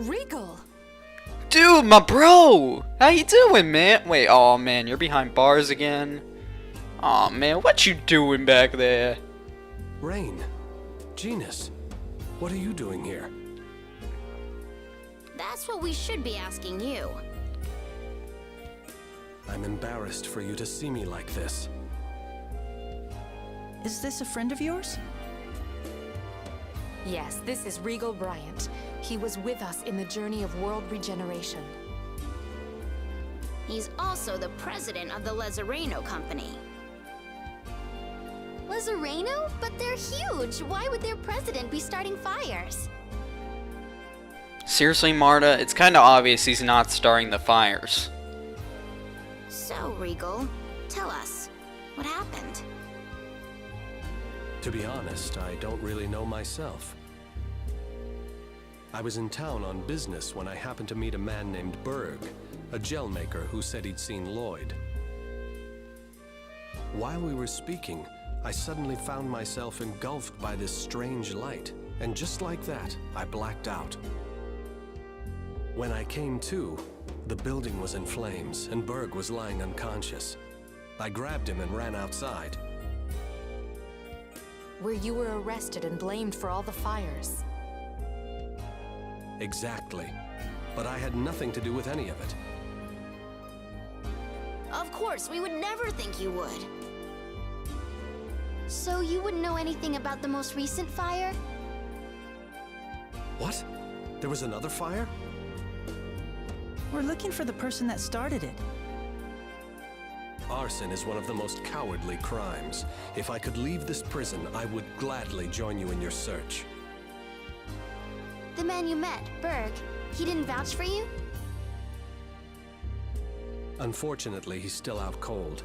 Regal! Dude, my bro! How you doing, man? Wait, oh man, you're behind bars again? Oh man, what you doing back there? Rain, Genus, what are you doing here? That's what we should be asking you. I'm embarrassed for you to see me like this. Is this a friend of yours? Yes, this is Regal Bryant. He was with us in the journey of world regeneration. He's also the president of the Lezareno Company. Lezareno? But they're huge! Why would their president be starting fires? Seriously, Marta, it's kinda obvious he's not starting the fires. So, Regal, tell us, what happened? To be honest, I don't really know myself. I was in town on business when I happened to meet a man named Berg, a gel maker who said he'd seen Lloyd. While we were speaking, I suddenly found myself engulfed by this strange light, and just like that, I blacked out. When I came to, the building was in flames, and Berg was lying unconscious. I grabbed him and ran outside. Where you were arrested and blamed for all the fires. Exactly. But I had nothing to do with any of it. Of course, we would never think you would. So you wouldn't know anything about the most recent fire? What? There was another fire? We're looking for the person that started it. Arson is one of the most cowardly crimes. If I could leave this prison, I would gladly join you in your search. The man you met, Berg, he didn't vouch for you? Unfortunately, he's still out cold.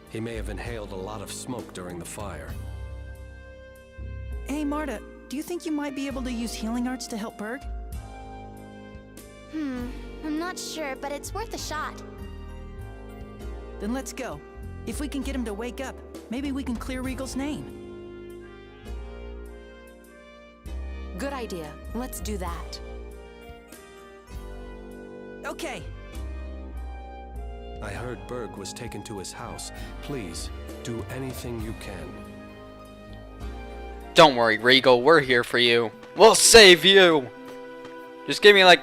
He may have inhaled a lot of smoke during the fire. Hey, Marta, do you think you might be able to use healing arts to help Berg? I'm not sure, but it's worth a shot. Then let's go. If we can get him to wake up, maybe we can clear Regal's name. Good idea. Let's do that. Okay. I heard Berg was taken to his house. Please, do anything you can. Don't worry, Regal, we're here for you. We'll save you! Just give me like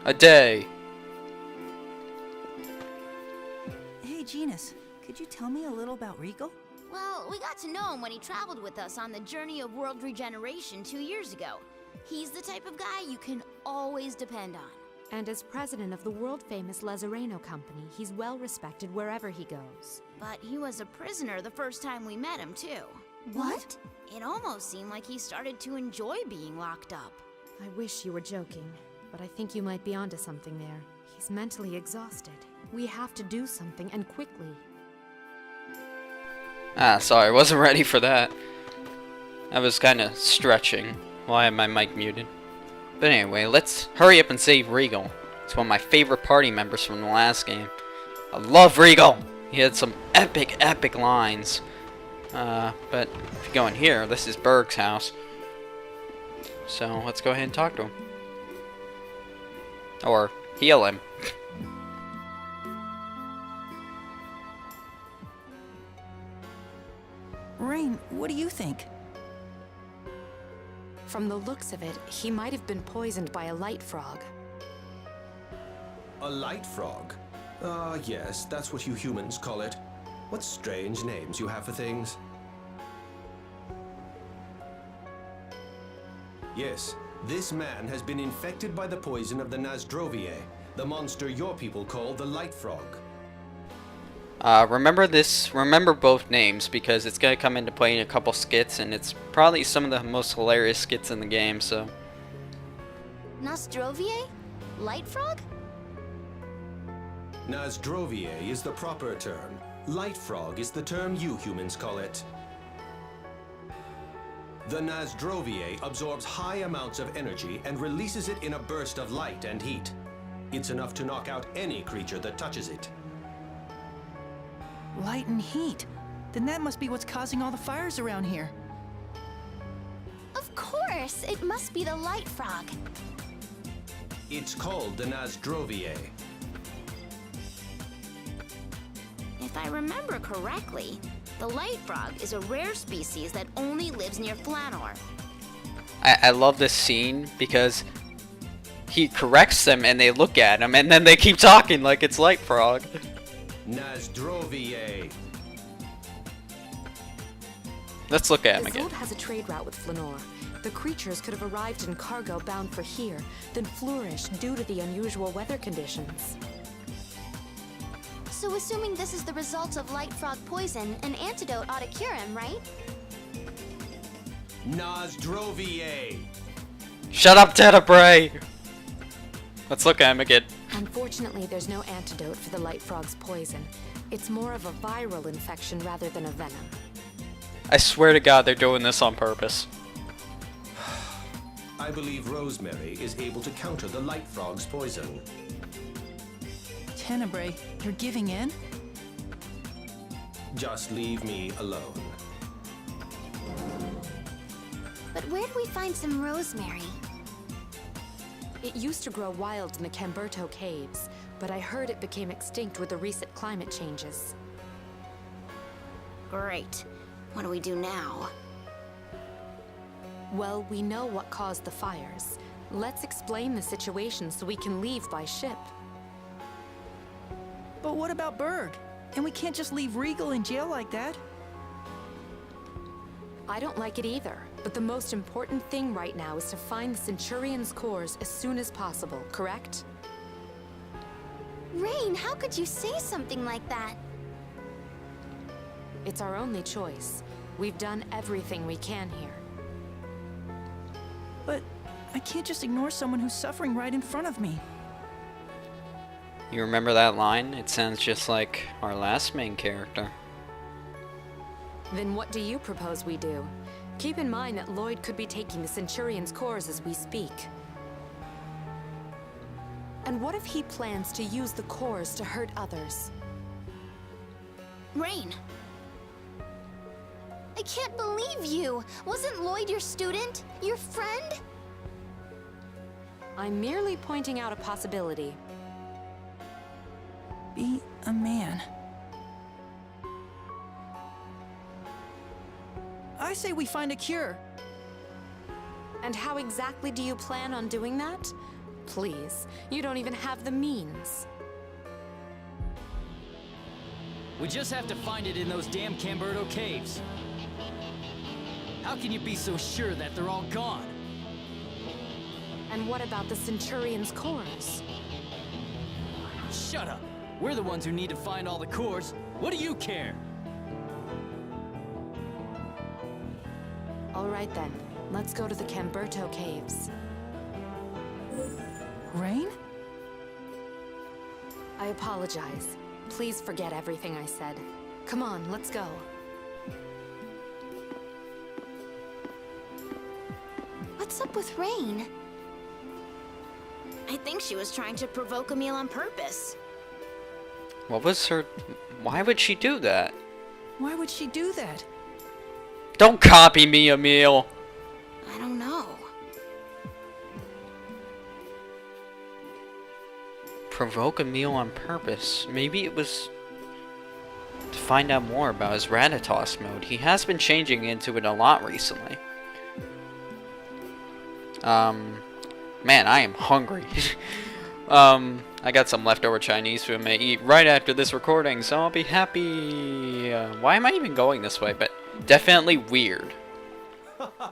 a day. Hey, Genus, could you tell me a little about Regal? Well, we got to know him when he traveled with us on the journey of world regeneration 2 years ago. He's the type of guy you can always depend on. And as president of the world-famous Lezareno Company, he's well-respected wherever he goes. But he was a prisoner the first time we met him, too. What? It almost seemed like he started to enjoy being locked up. I wish you were joking, but I think you might be onto something there. He's mentally exhausted. We have to do something, and quickly. Ah, sorry, wasn't ready for that. I was kinda stretching while I had my mic muted. But anyway, let's hurry up and save Regal. He's one of my favorite party members from the last game. I love Regal! He had some epic lines. But if you go in here, this is Berg's house. So let's go ahead and talk to him. Or heal him. Rain, what do you think? From the looks of it, he might have been poisoned by a light frog. A light frog? Ah, yes, that's what you humans call it. What strange names you have for things. Yes, this man has been infected by the poison of the Nasdroviae, the monster your people call the light frog. Remember both names, because it's gonna come into play in a couple skits, and it's probably some of the most hilarious skits in the game, so. Nostroviae? Light frog? Nasdroviae is the proper term. Light frog is the term you humans call it. The Nasdroviae absorbs high amounts of energy and releases it in a burst of light and heat. It's enough to knock out any creature that touches it. Light and heat. Then that must be what's causing all the fires around here. Of course! It must be the light frog. It's called the Nasdrovier. If I remember correctly, the light frog is a rare species that only lives near Flanor. I love this scene because he corrects them and they look at him and then they keep talking like it's Light Frog. Nasdrovier. Let's look at him again. Isolde has a trade route with Flanor. The creatures could have arrived in cargo bound for here, then flourished due to the unusual weather conditions. So assuming this is the result of light frog poison, an antidote ought to cure him, right? Nasdrovier. Shut up, Tenebrae! Let's look at him again. Unfortunately, there's no antidote for the light frog's poison. It's more of a viral infection rather than a venom. I swear to God they're doing this on purpose. I believe Rosemary is able to counter the light frog's poison. Tenebrae, you're giving in? Just leave me alone. But where do we find some rosemary? It used to grow wild in the Camberto caves, but I heard it became extinct with the recent climate changes. Great. What do we do now? Well, we know what caused the fires. Let's explain the situation so we can leave by ship. But what about Berg? And we can't just leave Regal in jail like that. I don't like it either, but the most important thing right now is to find the Centurion's cores as soon as possible, correct? Rain, how could you say something like that? It's our only choice. We've done everything we can here. But I can't just ignore someone who's suffering right in front of me. You remember that line? It sounds just like our last main character. Then what do you propose we do? Keep in mind that Lloyd could be taking the Centurion's cores as we speak. And what if he plans to use the cores to hurt others? Rain! I can't believe you! Wasn't Lloyd your student? Your friend? I'm merely pointing out a possibility. Be a man. I say we find a cure. And how exactly do you plan on doing that? Please, you don't even have the means. We just have to find it in those damn Camberto caves. How can you be so sure that they're all gone? And what about the Centurion's cores? Shut up! We're the ones who need to find all the cores. What do you care? All right then, let's go to the Camberto caves. Rain? I apologize. Please forget everything I said. Come on, let's go. What's up with Rain? I think she was trying to provoke Emil on purpose. What was her... Why would she do that? Why would she do that? Don't copy me, Emil! I don't know. Provoke Emil on purpose. Maybe it was to find out more about his Ratatosk mode. He has been changing into it a lot recently. Man, I am hungry. I got some leftover Chinese food I may eat right after this recording, so I'll be happy. Why am I even going this way? But definitely weird. I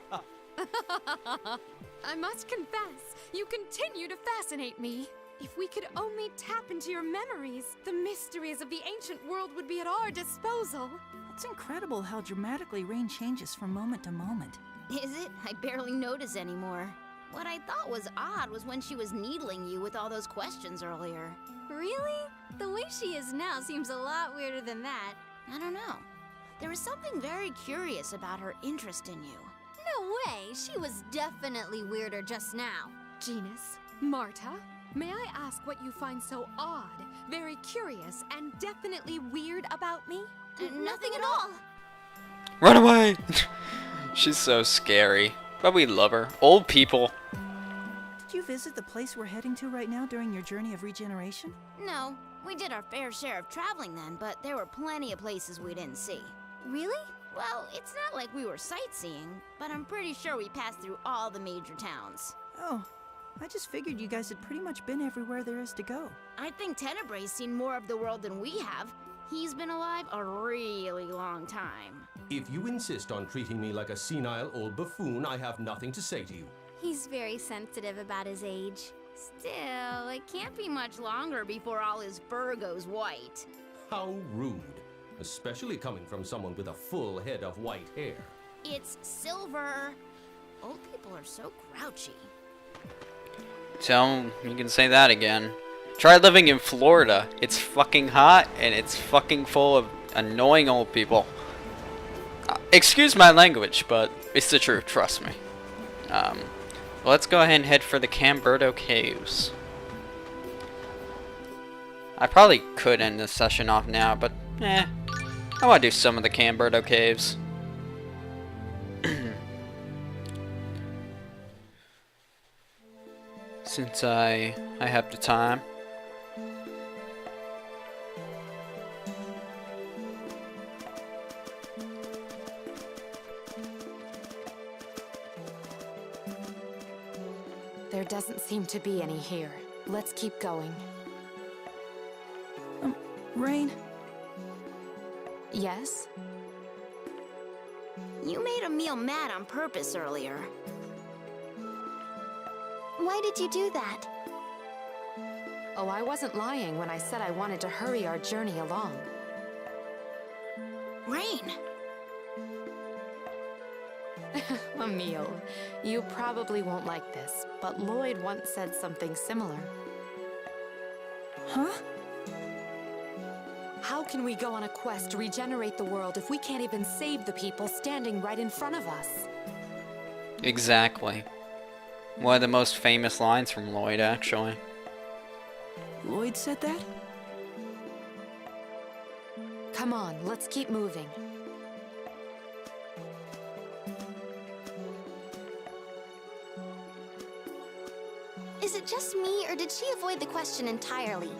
must confess, you continue to fascinate me. If we could only tap into your memories, the mysteries of the ancient world would be at our disposal. It's incredible how dramatically Rain changes from moment to moment. Is it? I barely notice anymore. What I thought was odd was when she was needling you with all those questions earlier. Really? The way she is now seems a lot weirder than that. I don't know. There was something very curious about her interest in you. No way! She was definitely weirder just now. Genus, Marta, may I ask what you find so odd, very curious, and definitely weird about me? Nothing at all. Run away! She's so scary. But we love her. Old people. Did you visit the place we're heading to right now during your journey of regeneration? No, we did our fair share of traveling then, but there were plenty of places we didn't see. Really? Well, it's not like we were sightseeing, but I'm pretty sure we passed through all the major towns. Oh, I just figured you guys had pretty much been everywhere there is to go. I think Tenebre's seen more of the world than we have. He's been alive a really long time. If you insist on treating me like a senile old buffoon, I have nothing to say to you. He's very sensitive about his age. Still, it can't be much longer before all his fur goes white. How rude. Especially coming from someone with a full head of white hair. It's silver. Old people are so grouchy. So, you can say that again. Try living in Florida. It's fucking hot, and it's fucking full of annoying old people. Excuse my language, but it's the truth, trust me. Let's go ahead and head for the Camberto Caves. I probably could end this session off now, but I want to do some of the Camberto Caves. Since I have the time. There doesn't seem to be any here. Let's keep going. Rain? Yes? You made Emil mad on purpose earlier. Why did you do that? Oh, I wasn't lying when I said I wanted to hurry our journey along. Rain! Emil, you probably won't like this, but Lloyd once said something similar. Huh? How can we go on a quest to regenerate the world if we can't even save the people standing right in front of us? Exactly. One of the most famous lines from Lloyd, actually. Lloyd said that? Come on, let's keep moving. Is it just me, or did she avoid the question entirely?